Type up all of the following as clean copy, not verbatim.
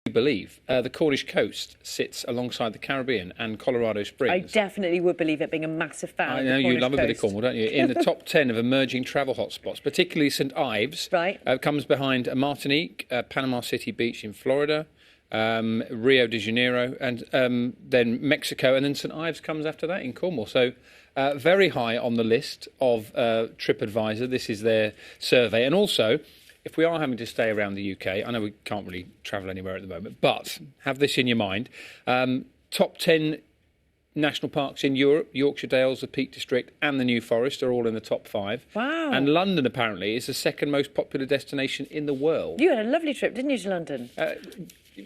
believe the Cornish coast sits alongside the Caribbean and Colorado Springs. I definitely would believe it, being a massive fan I of know the you Cornish love a bit of coast. Cornwall, don't you? In the top 10 of emerging travel hotspots, particularly St Ives, Right. Comes behind Martinique, Panama City Beach in Florida, Rio de Janeiro, and then Mexico, and then St Ives comes after that in Cornwall. So very high on the list of TripAdvisor. This is their survey. And also, if we are having to stay around the UK, I know we can't really travel anywhere at the moment, but have this in your mind. Top 10 national parks in Europe, Yorkshire Dales, the Peak District and the New Forest are all in the top 5. Wow. And London, apparently, is the second most popular destination in the world. You had a lovely trip, didn't you, to London?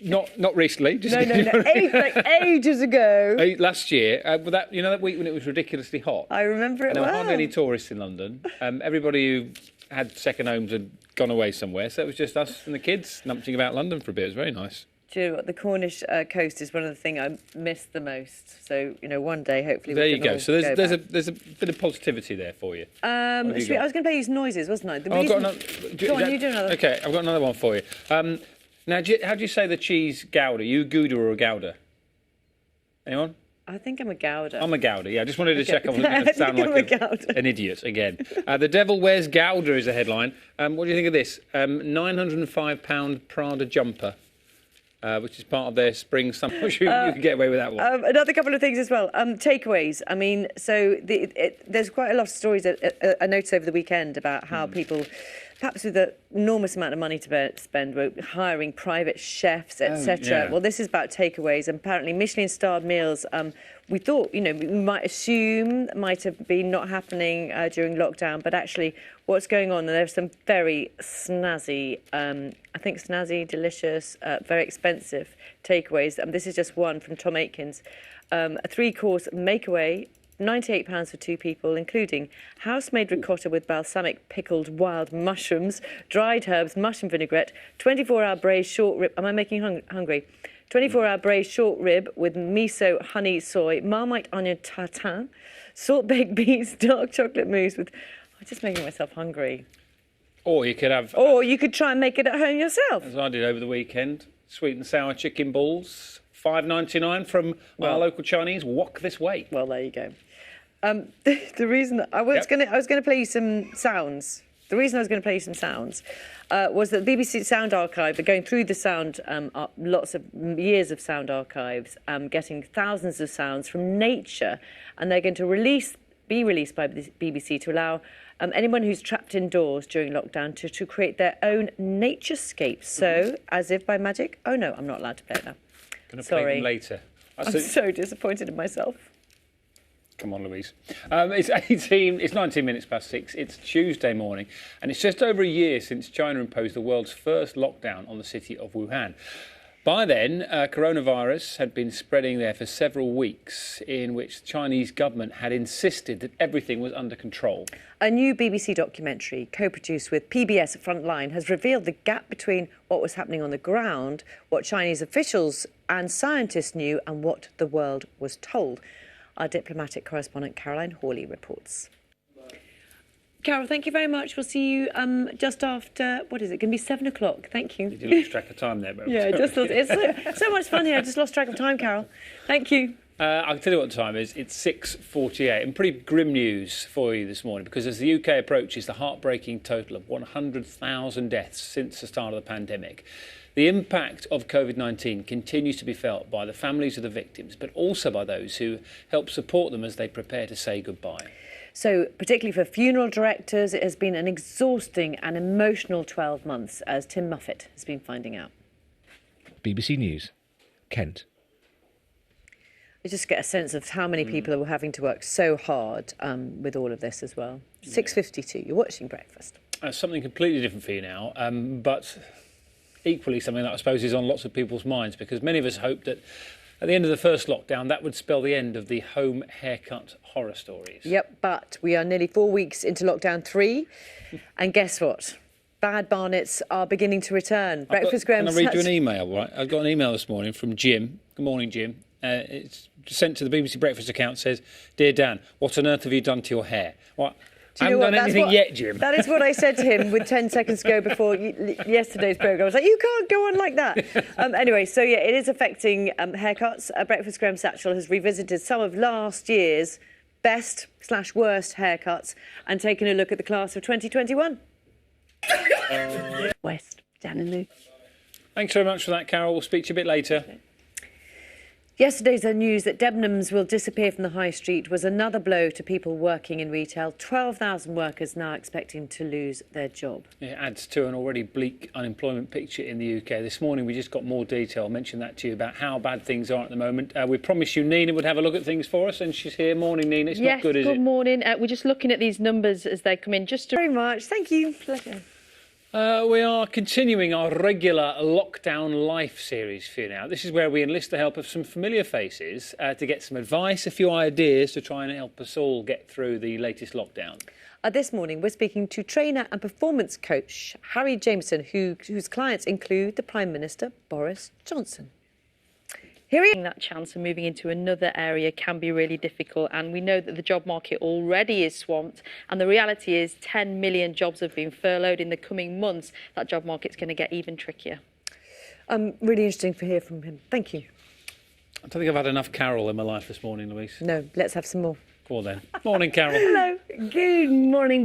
Not recently. Just No. Ages ago. Last year, that week when it was ridiculously hot. I remember it There were well. hardly any tourists in London. Everybody who had second homes had gone away somewhere, so it was just us and the kids numpting about London for a bit. It was very nice. Do you know what? The Cornish coast is one of the things I miss the most. So, one day, hopefully, There we you can go. all So there's a back. bit of positivity there for you. I was going to play you some noises, wasn't I? I've got another. Go on, you do another. Okay, I've got another one for you. Now, how do you say the cheese Gouda? You Gouda or a Gouda? Anyone? I think I'm a Gouda. I'm a Gouda, yeah. I just wanted to check I wasn't going to sound I'm a like Gouda. an idiot again. The Devil Wears Gouda is the headline. What do you think of this? £905 Prada jumper, which is part of their spring-summer. You can get away with that one. Another couple of things as well. Takeaways. I mean, so there's quite a lot of stories that I noticed over the weekend about how people, perhaps with an enormous amount of money to spend, were hiring private chefs, etc. yeah. Well, this is about takeaways. And apparently, Michelin-starred meals, we thought, we might assume might have been not happening during lockdown, but actually what's going on, and there's some very snazzy, delicious, very expensive takeaways. This is just one from Tom Aitkins. A 3-course makeaway, £98 for 2 people, including house-made ricotta with balsamic pickled wild mushrooms, dried herbs, mushroom vinaigrette, 24-hour braised short rib. Am I making hungry? 24-hour braised short rib with miso, honey, soy, Marmite onion tartare, salt-baked beans, dark chocolate mousse with... I'm just making myself hungry. Or you could have... Or you could try and make it at home yourself. As I did over the weekend, sweet and sour chicken balls, $5.99 from our local Chinese wok this way. Well, there you go. The reason that I was going to play you some sounds. The reason I was going to play you some sounds was that the BBC Sound Archive are going through the sound, lots of years of sound archives, getting thousands of sounds from nature, and they're going to be released by the BBC to allow anyone who's trapped indoors during lockdown to create their own naturescapes. So, as if by magic, oh no, I'm not allowed to play it now. Going to play them later. I'm so disappointed in myself. Come on, Louise. It's 19 minutes past 6. It's Tuesday morning, and it's just over a year since China imposed the world's first lockdown on the city of Wuhan. By then, coronavirus had been spreading there for several weeks, in which the Chinese government had insisted that everything was under control. A new BBC documentary, co-produced with PBS Frontline, has revealed the gap between what was happening on the ground, what Chinese officials and scientists knew, and what the world was told. Our diplomatic correspondent Caroline Hawley reports. Carol, thank you very much. We'll see you just after, what is it, going to be 7 o'clock. Thank you. You did lose track of time there, but yeah, it's so much fun here. I just lost track of time, Carol. Thank you. I'll tell you what the time is. It's 6:48, and pretty grim news for you this morning, because as the UK approaches the heartbreaking total of 100,000 deaths since the start of the pandemic, the impact of COVID-19 continues to be felt by the families of the victims, but also by those who help support them as they prepare to say goodbye. So, particularly for funeral directors, it has been an exhausting and emotional 12 months, as Tim Muffet has been finding out. BBC News, Kent. You just get a sense of how many people are having to work so hard with all of this as well. 6:52, you're watching Breakfast. Something completely different for you now, but equally something that I suppose is on lots of people's minds, because many of us hoped that at the end of the first lockdown, that would spell the end of the home haircut horror stories. Yep, but we are nearly 4 weeks into lockdown 3, and guess what? Bad Barnets are beginning to return. Breakfast Graham. Can I read you an email, right? I got an email this morning from Jim. Good morning, Jim. It's sent to the BBC Breakfast account. Says, "Dear Dan, what on earth have you done to your hair?" Well, I haven't done anything yet, Jim. That is what I said to him with 10 seconds to go before yesterday's programme. I was like, you can't go on like that. Anyway, so yeah, it is affecting haircuts. Breakfast Graham Satchell has revisited some of last year's best/worst haircuts and taken a look at the class of 2021. West, Dan and Lou. Thanks very much for that, Carol. We'll speak to you a bit later. Yesterday's news that Debenhams will disappear from the high street was another blow to people working in retail. 12,000 workers now expecting to lose their job. It adds to an already bleak unemployment picture in the UK. This morning we just got more detail. I mentioned that to you about how bad things are at the moment. We promised you Nina would have a look at things for us, and she's here. Morning, Nina. It's not good, is it? Good morning. We're just looking at these numbers as they come in. Very much. Thank you. We are continuing our regular Lockdown Life series for you now. This is where we enlist the help of some familiar faces to get some advice, a few ideas to try and help us all get through the latest lockdown. This morning, we're speaking to trainer and performance coach Harry Jameson, whose clients include the Prime Minister, Boris Johnson. That chance of moving into another area can be really difficult, and we know that the job market already is swamped, and the reality is 10 million jobs have been furloughed. In the coming months, that job market's going to get even trickier. Really interesting to hear from him. Thank you. I don't think I've had enough Carol in my life this morning, Louise. No, let's have some more. Go on then. Morning, Carol. Hello. Good morning.